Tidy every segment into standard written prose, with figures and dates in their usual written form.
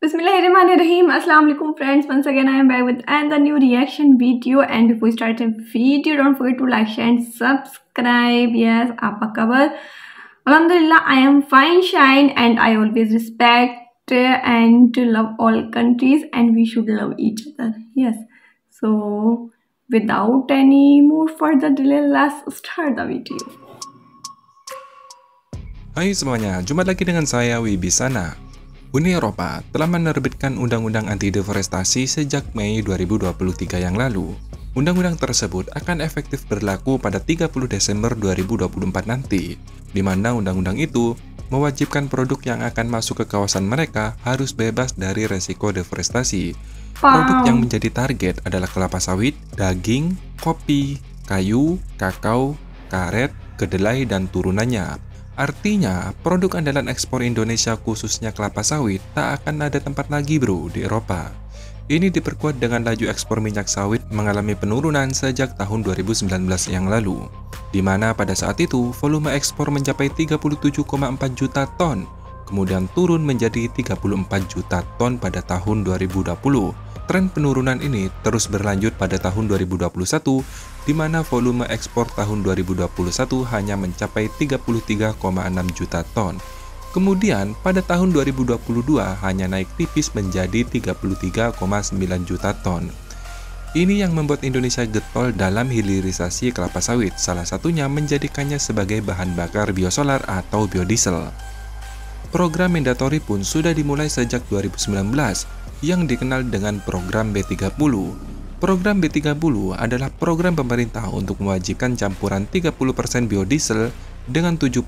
Bismillahirrahmanirrahim. Assalamualaikum friends. Once again I am back with another new reaction video, and before we start the video, don't forget to like, share and subscribe. Yes, apa kabar? Alhamdulillah, I am fine, shine, and I always respect and love all countries, and we should love each other. Yes. So without any more further delay, let's start the video. Hai semuanya, jumpa lagi dengan saya Wibisana. Uni Eropa telah menerbitkan Undang-Undang Anti-Deforestasi sejak Mei 2023 yang lalu. Undang-undang tersebut akan efektif berlaku pada 30 Desember 2024 nanti, di mana undang-undang itu mewajibkan produk yang akan masuk ke kawasan mereka harus bebas dari resiko deforestasi. Produk yang menjadi target adalah kelapa sawit, daging, kopi, kayu, kakao, karet, kedelai, dan turunannya. Artinya, produk andalan ekspor Indonesia khususnya kelapa sawit tak akan ada tempat lagi bro di Eropa. Ini diperkuat dengan laju ekspor minyak sawit mengalami penurunan sejak tahun 2019 yang lalu, di mana pada saat itu volume ekspor mencapai 37,4 juta ton, kemudian turun menjadi 34 juta ton pada tahun 2020. Tren penurunan ini terus berlanjut pada tahun 2021, di mana volume ekspor tahun 2021 hanya mencapai 33,6 juta ton. Kemudian pada tahun 2022 hanya naik tipis menjadi 33,9 juta ton. Ini yang membuat Indonesia getol dalam hilirisasi kelapa sawit, salah satunya menjadikannya sebagai bahan bakar biosolar atau biodiesel. Program mandatori pun sudah dimulai sejak 2019, yang dikenal dengan program B30. Program B30 adalah program pemerintah untuk mewajibkan campuran 30% biodiesel dengan 70%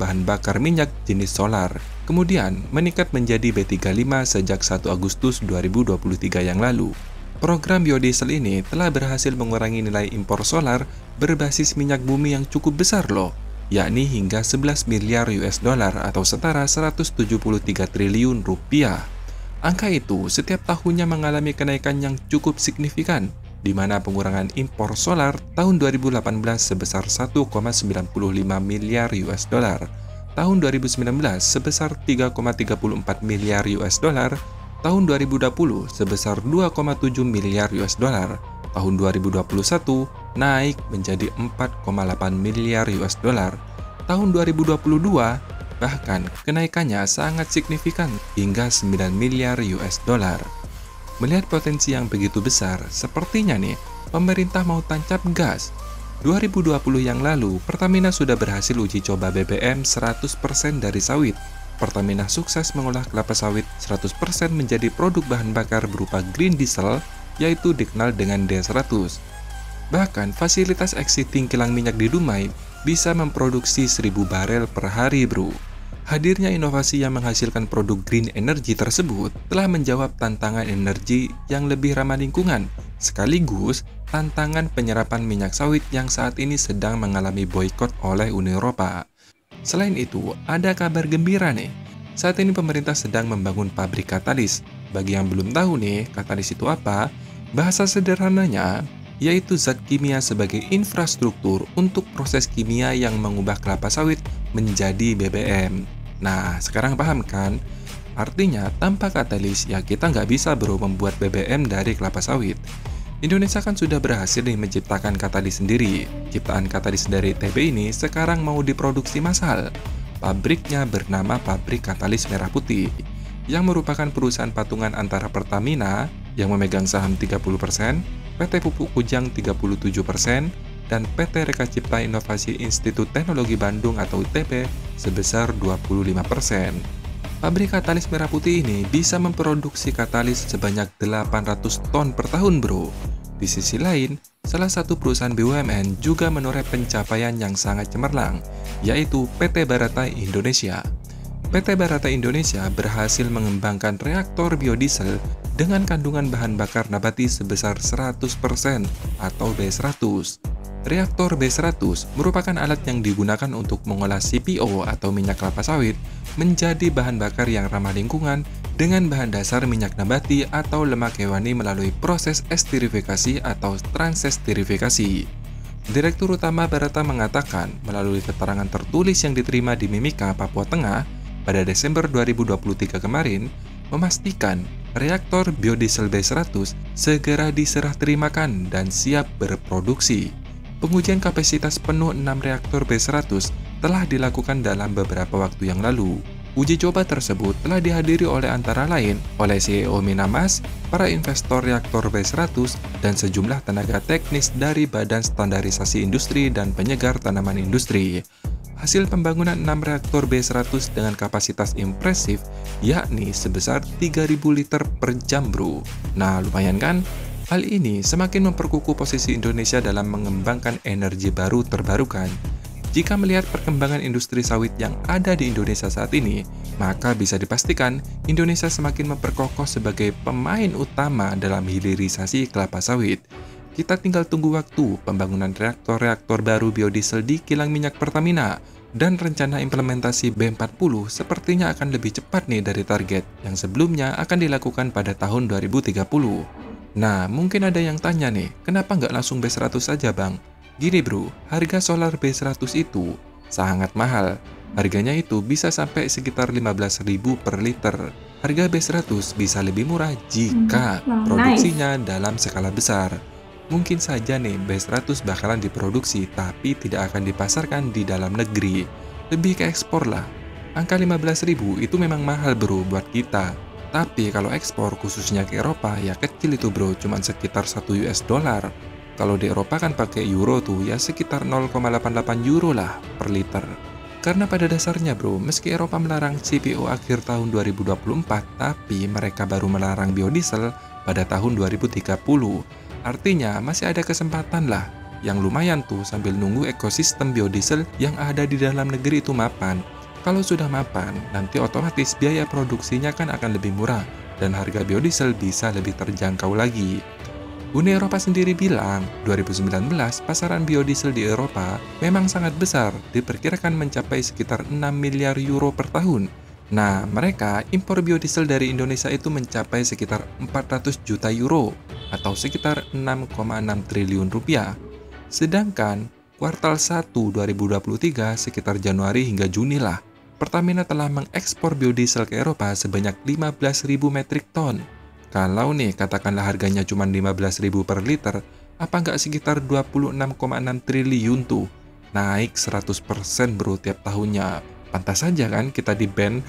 bahan bakar minyak jenis solar, kemudian meningkat menjadi B35 sejak 1 Agustus 2023 yang lalu. Program biodiesel ini telah berhasil mengurangi nilai impor solar berbasis minyak bumi yang cukup besar loh, yakni hingga 11 miliar US dollar atau setara 173 triliun rupiah. Angka itu setiap tahunnya mengalami kenaikan yang cukup signifikan, di mana pengurangan impor solar tahun 2018 sebesar 1,95 miliar US dollar, tahun 2019 sebesar 3,34 miliar US dollar, tahun 2020 sebesar 2,7 miliar US dollar, tahun 2021 naik menjadi 4,8 miliar US dollar, tahun 2022 bahkan kenaikannya sangat signifikan hingga 9 miliar US dollar. Melihat potensi yang begitu besar, sepertinya nih pemerintah mau tancap gas. 2020 yang lalu, Pertamina sudah berhasil uji coba BBM 100% dari sawit. Pertamina sukses mengolah kelapa sawit 100% menjadi produk bahan bakar berupa green diesel, yaitu dikenal dengan D100. Bahkan fasilitas exiting kilang minyak di Dumai bisa memproduksi 1000 barel per hari bro. Hadirnya inovasi yang menghasilkan produk green energy tersebut telah menjawab tantangan energi yang lebih ramah lingkungan, sekaligus tantangan penyerapan minyak sawit yang saat ini sedang mengalami boikot oleh Uni Eropa. Selain itu, ada kabar gembira nih. Saat ini pemerintah sedang membangun pabrik katalis. Bagi yang belum tahu nih, katalis itu apa? Bahasa sederhananya, yaitu zat kimia sebagai infrastruktur untuk proses kimia yang mengubah kelapa sawit menjadi BBM. Nah, sekarang paham kan? Artinya, tanpa katalis, ya kita nggak bisa bro membuat BBM dari kelapa sawit. Indonesia kan sudah berhasil nih menciptakan katalis sendiri. Ciptaan katalis dari TB ini sekarang mau diproduksi massal. Pabriknya bernama Pabrik Katalis Merah Putih, yang merupakan perusahaan patungan antara Pertamina yang memegang saham 30%, PT Pupuk Kujang 37%, dan PT Reka Cipta Inovasi Institut Teknologi Bandung atau ITB sebesar 25%. Pabrik Katalis Merah Putih ini bisa memproduksi katalis sebanyak 800 ton per tahun bro. Di sisi lain, salah satu perusahaan BUMN juga menoreh pencapaian yang sangat cemerlang, yaitu PT Baratai Indonesia. PT Baratai Indonesia berhasil mengembangkan reaktor biodiesel dengan kandungan bahan bakar nabati sebesar 100% atau B100. Reaktor B100 merupakan alat yang digunakan untuk mengolah CPO atau minyak kelapa sawit menjadi bahan bakar yang ramah lingkungan dengan bahan dasar minyak nabati atau lemak hewani melalui proses esterifikasi atau transesterifikasi. Direktur Utama Barata mengatakan melalui keterangan tertulis yang diterima di Mimika, Papua Tengah pada Desember 2023 kemarin, memastikan reaktor biodiesel B100 segera diserah terimakan dan siap berproduksi. Pengujian kapasitas penuh 6 reaktor B100 telah dilakukan dalam beberapa waktu yang lalu. Uji coba tersebut telah dihadiri oleh antara lain oleh CEO Minamas, para investor reaktor B100, dan sejumlah tenaga teknis dari Badan Standarisasi Industri dan Penyegar Tanaman Industri. Hasil pembangunan 6 reaktor B100 dengan kapasitas impresif, yakni sebesar 3.000 liter per jam, bro. Nah, lumayan kan? Hal ini semakin memperkukuh posisi Indonesia dalam mengembangkan energi baru terbarukan. Jika melihat perkembangan industri sawit yang ada di Indonesia saat ini, maka bisa dipastikan Indonesia semakin memperkokoh sebagai pemain utama dalam hilirisasi kelapa sawit. Kita tinggal tunggu waktu pembangunan reaktor-reaktor baru biodiesel di kilang minyak Pertamina, dan rencana implementasi B40 sepertinya akan lebih cepat nih dari target yang sebelumnya akan dilakukan pada tahun 2030. Nah, mungkin ada yang tanya nih, kenapa nggak langsung B100 saja, Bang? Gini bro, harga solar B100 itu sangat mahal. Harganya itu bisa sampai sekitar 15.000 per liter. Harga B100 bisa lebih murah jika produksinya dalam skala besar. Mungkin saja nih B100 bakalan diproduksi tapi tidak akan dipasarkan di dalam negeri. Lebih ke ekspor lah. Angka 15.000 itu memang mahal bro buat kita. Tapi kalau ekspor khususnya ke Eropa ya kecil itu bro, cuman sekitar 1 US dollar. Kalau di Eropa kan pakai euro tuh ya sekitar 0,88 euro lah per liter. Karena pada dasarnya bro, meski Eropa melarang CPO akhir tahun 2024, tapi mereka baru melarang biodiesel pada tahun 2030. Artinya masih ada kesempatan lah yang lumayan tuh sambil nunggu ekosistem biodiesel yang ada di dalam negeri itu mapan. Kalau sudah mapan, nanti otomatis biaya produksinya kan akan lebih murah dan harga biodiesel bisa lebih terjangkau lagi. Uni Eropa sendiri bilang, 2019 pasaran biodiesel di Eropa memang sangat besar, diperkirakan mencapai sekitar 6 miliar euro per tahun. Nah, mereka impor biodiesel dari Indonesia itu mencapai sekitar 400 juta euro, atau sekitar 6,6 triliun rupiah. Sedangkan, kuartal 1 2023 sekitar Januari hingga Juni lah, Pertamina telah mengekspor biodiesel ke Eropa sebanyak 15.000 metrik ton. Kalau nih katakanlah harganya cuma 15.000 per liter, apa nggak sekitar 26,6 triliun tuh? Naik 100% bro tiap tahunnya. Pantas saja kan kita di-ban.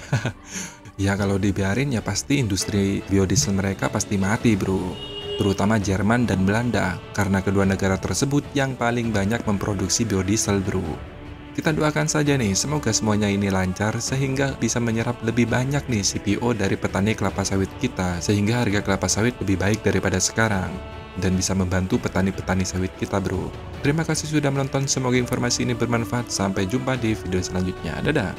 Ya kalau dibiarin ya pasti industri biodiesel mereka pasti mati bro. Terutama Jerman dan Belanda, karena kedua negara tersebut yang paling banyak memproduksi biodiesel bro. Kita doakan saja nih, semoga semuanya ini lancar sehingga bisa menyerap lebih banyak nih CPO dari petani kelapa sawit kita, sehingga harga kelapa sawit lebih baik daripada sekarang dan bisa membantu petani-petani sawit kita bro. Terima kasih sudah menonton, semoga informasi ini bermanfaat. Sampai jumpa di video selanjutnya. Dadah.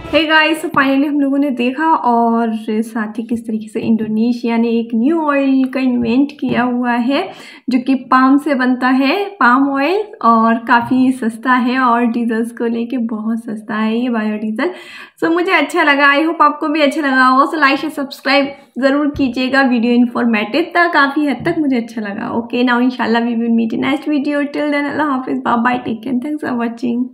Hey guys, so finally हम लोगों ने देखा और साथ ही किस तरीके से इंडोनेशिया ने एक न्यू ऑयल का इन्वेंट किया हुआ है जो कि पाम से बनता है, पाम ऑयल, और काफ़ी सस्ता है और डीजल्स को लेके बहुत सस्ता है ये बायोडीजल। सो मुझे अच्छा लगा, आई होप आपको भी अच्छा लगा होगा। सो लाइक शेयर सब्सक्राइब ज़रूर कीजिएगा, वीडियो इन्फॉर्मेटिव था काफ़ी हद तक, मुझे अच्छा लगा। ओके, नाउ इंशाल्लाह we will meet in next video. Till then अल्लाह हाफिज़, bye bye, take care, thanks for watching.